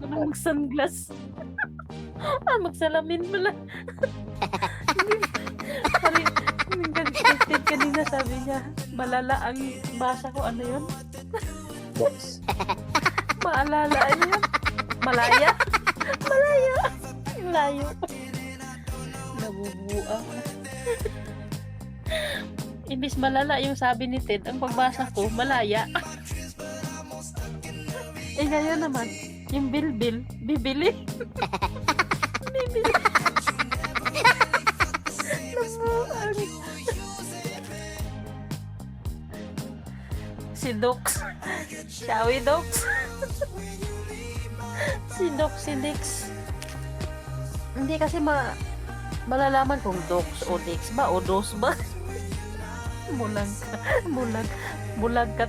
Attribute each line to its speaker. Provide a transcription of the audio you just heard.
Speaker 1: ko na mag-sunglass. Magsalamin pala. Sorry, kanina sabi niya, malala ang basa ko. Ano yun?
Speaker 2: Box.
Speaker 1: Maalala, ano yun? Malaya? Malaya. Layo. Nabubuang. Imbis malala yung sabi ni Ted, ang pagbasa ko, malaya. Ngayon naman, yung bilbil, bibili. Bibili. Nabubuang. Si Dox. Shawi Dox. Si Dox, si Dex. Hindi kasi malalaman kung Dox o Dex ba o Dos ba. Bulag ka. Bulag ka.